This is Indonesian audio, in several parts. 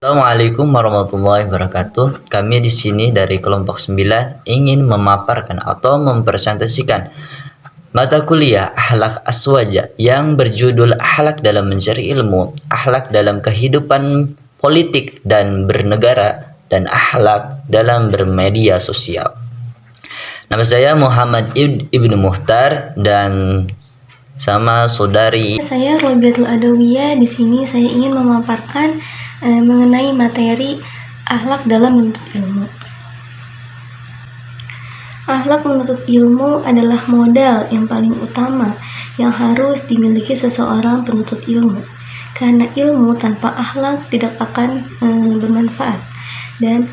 Assalamualaikum warahmatullahi wabarakatuh. Kami di sini dari kelompok 9 ingin memaparkan atau mempresentasikan mata kuliah Akhlak Aswaja yang berjudul Akhlak dalam Mencari Ilmu, Akhlak dalam Kehidupan Politik dan Bernegara, dan Akhlak dalam Bermedia Sosial. Nama saya Muhammad Ibnu Muhtar dan sama saudari saya Robiatul Adawiyah. Di sini saya ingin memaparkan mengenai materi akhlak dalam menuntut ilmu. Akhlak menuntut ilmu adalah modal yang paling utama yang harus dimiliki seseorang penuntut ilmu. Karena ilmu tanpa akhlak tidak akan bermanfaat, dan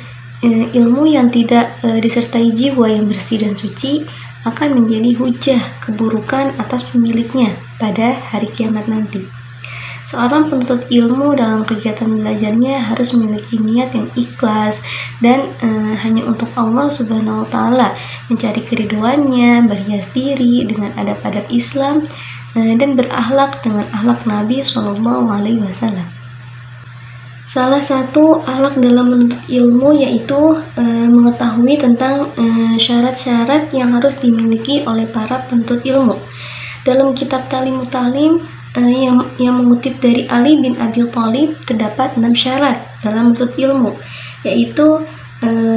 ilmu yang tidak disertai jiwa yang bersih dan suci akan menjadi hujah keburukan atas pemiliknya pada hari kiamat nanti. Seorang penuntut ilmu dalam kegiatan belajarnya harus memiliki niat yang ikhlas dan hanya untuk Allah Subhanahu wa Ta'ala, mencari keriduannya, berhias diri dengan adab-adab Islam, dan berakhlak dengan akhlak Nabi Shallallahu Alaihi Wasallam. Salah satu akhlak dalam menuntut ilmu yaitu mengetahui tentang syarat-syarat yang harus dimiliki oleh para penuntut ilmu. Dalam kitab Talimut Talim yang mengutip dari Ali bin Abi Thalib, terdapat 6 syarat dalam menuntut ilmu, yaitu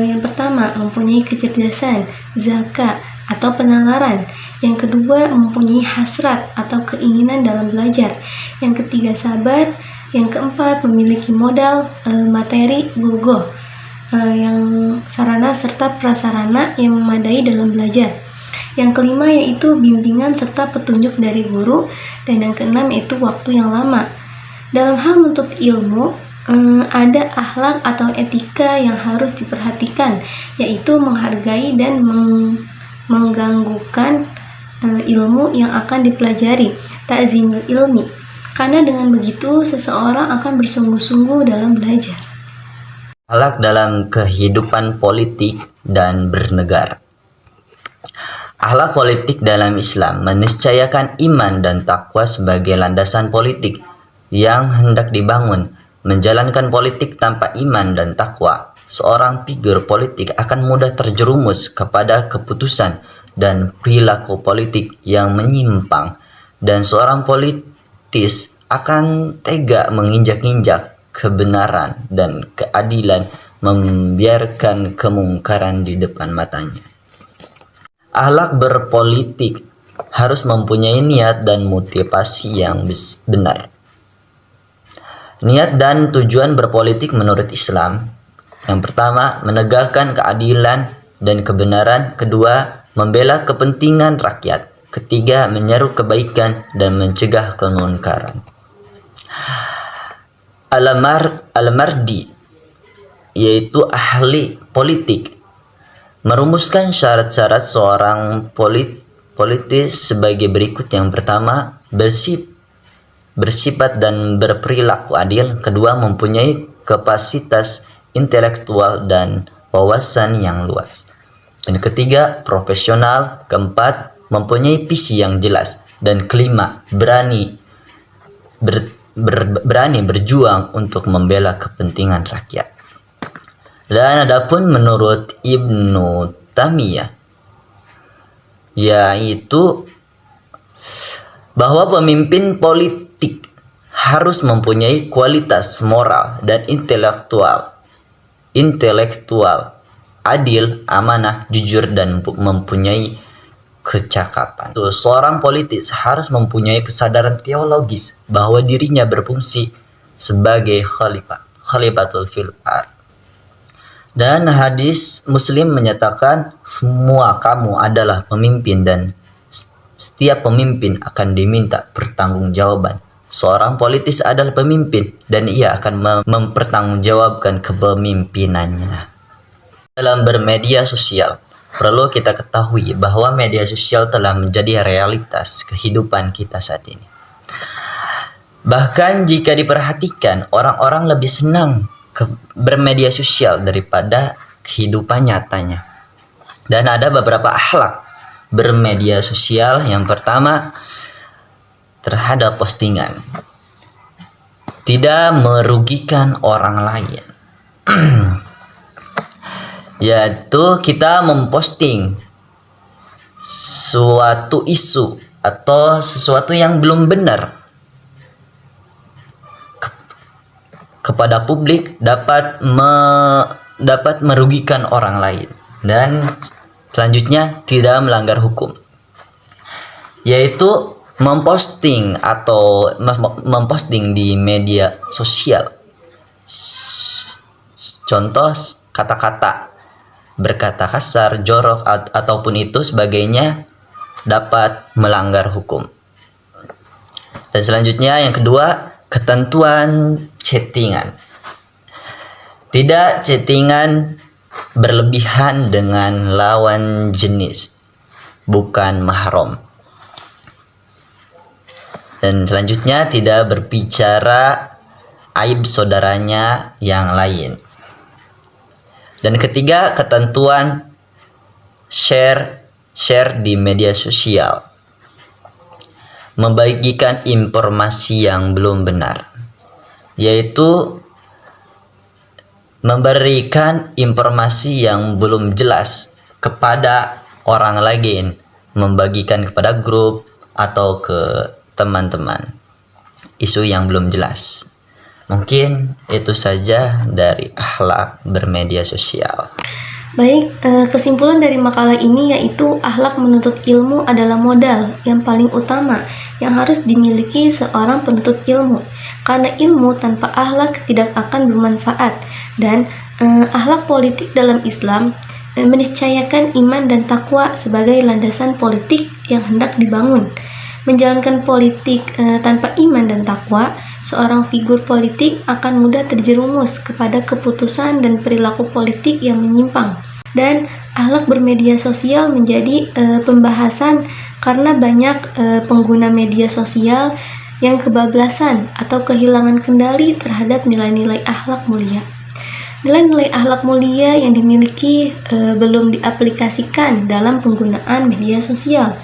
yang pertama, mempunyai kecerdasan, zakat atau penalaran. Yang kedua, mempunyai hasrat atau keinginan dalam belajar. Yang ketiga, sabar. Yang keempat, memiliki modal materi bulgoh, yang sarana serta prasarana yang memadai dalam belajar. Yang kelima yaitu bimbingan serta petunjuk dari guru. Dan yang keenam yaitu waktu yang lama. Dalam hal menuntut ilmu, ada akhlak atau etika yang harus diperhatikan, yaitu menghargai dan mengganggukan ilmu yang akan dipelajari, ta'zimul ilmi. Karena dengan begitu seseorang akan bersungguh-sungguh dalam belajar. Akhlak dalam kehidupan politik dan bernegara. Akhlak politik dalam Islam meniscayakan iman dan takwa sebagai landasan politik yang hendak dibangun. Menjalankan politik tanpa iman dan takwa, seorang figur politik akan mudah terjerumus kepada keputusan dan perilaku politik yang menyimpang, dan seorang politis akan tega menginjak-injak kebenaran dan keadilan, membiarkan kemungkaran di depan matanya. Akhlak berpolitik harus mempunyai niat dan motivasi yang benar. Niat dan tujuan berpolitik menurut Islam: yang pertama, menegakkan keadilan dan kebenaran; kedua, membela kepentingan rakyat; ketiga, menyeru kebaikan dan mencegah kemungkaran. Al-Mardi, yaitu ahli politik, merumuskan syarat-syarat seorang politis sebagai berikut. Yang pertama, bersifat dan berperilaku adil; kedua, mempunyai kapasitas intelektual dan wawasan yang luas; dan ketiga, profesional; keempat, mempunyai visi yang jelas; dan kelima, berani berjuang untuk membela kepentingan rakyat. Dan adapun menurut Ibnu Taimiyah, yaitu bahwa pemimpin politik harus mempunyai kualitas moral dan intelektual, adil, amanah, jujur, dan mempunyai kecakapan. Seorang politis harus mempunyai kesadaran teologis bahwa dirinya berfungsi sebagai khalifatul fil ard. Dan hadis Muslim menyatakan, semua kamu adalah pemimpin dan setiap pemimpin akan diminta pertanggungjawaban. Seorang politis adalah pemimpin dan ia akan mempertanggungjawabkan kepemimpinannya. Dalam bermedia sosial, perlu kita ketahui bahwa media sosial telah menjadi realitas kehidupan kita saat ini. Bahkan jika diperhatikan, orang-orang lebih senang bermedia sosial daripada kehidupan nyatanya. Dan ada beberapa akhlak bermedia sosial. Yang pertama, terhadap postingan. tidak merugikan orang lain. Yaitu kita memposting suatu isu atau sesuatu yang belum benar kepada publik dapat merugikan orang lain, dan selanjutnya tidak melanggar hukum, yaitu memposting di media sosial. Contoh kata-kata berkata kasar, jorok ataupun itu sebagainya dapat melanggar hukum. Dan selanjutnya yang kedua, ketentuan chattingan. Tidak chattingan berlebihan dengan lawan jenis, bukan mahram. Dan selanjutnya tidak berbicara aib saudaranya yang lain. Dan ketiga, ketentuan share di media sosial. Membagikan informasi yang belum benar, yaitu memberikan informasi yang belum jelas kepada orang lain, membagikan kepada grup atau ke teman-teman isu yang belum jelas. Mungkin itu saja dari akhlak bermedia sosial. Baik, kesimpulan dari makalah ini yaitu akhlak menuntut ilmu adalah modal yang paling utama yang harus dimiliki seorang penuntut ilmu. Karena ilmu tanpa akhlak tidak akan bermanfaat, dan akhlak politik dalam Islam meniscayakan iman dan takwa sebagai landasan politik yang hendak dibangun. Menjalankan politik tanpa iman dan takwa, seorang figur politik akan mudah terjerumus kepada keputusan dan perilaku politik yang menyimpang. Dan akhlak bermedia sosial menjadi pembahasan karena banyak pengguna media sosial yang kebablasan atau kehilangan kendali terhadap nilai-nilai akhlak mulia. Nilai-nilai akhlak mulia yang dimiliki belum diaplikasikan dalam penggunaan media sosial.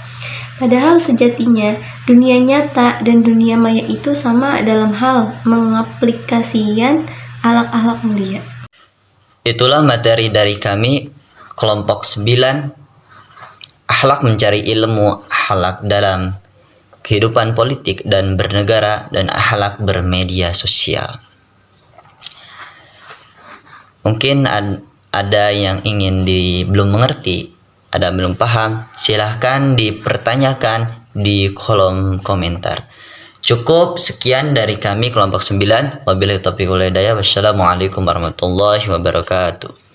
Padahal sejatinya dunia nyata dan dunia maya itu sama dalam hal mengaplikasikan akhlak-akhlak mulia. Itulah materi dari kami kelompok 9, akhlak mencari ilmu, akhlak dalam kehidupan politik dan bernegara, dan akhlak bermedia sosial. Mungkin ada yang ingin belum mengerti, ada belum paham, silahkan dipertanyakan di kolom komentar. Cukup sekian dari kami kelompok 9. Wabillahi taufiq wal hidayah. Wassalamualaikum warahmatullahi wabarakatuh.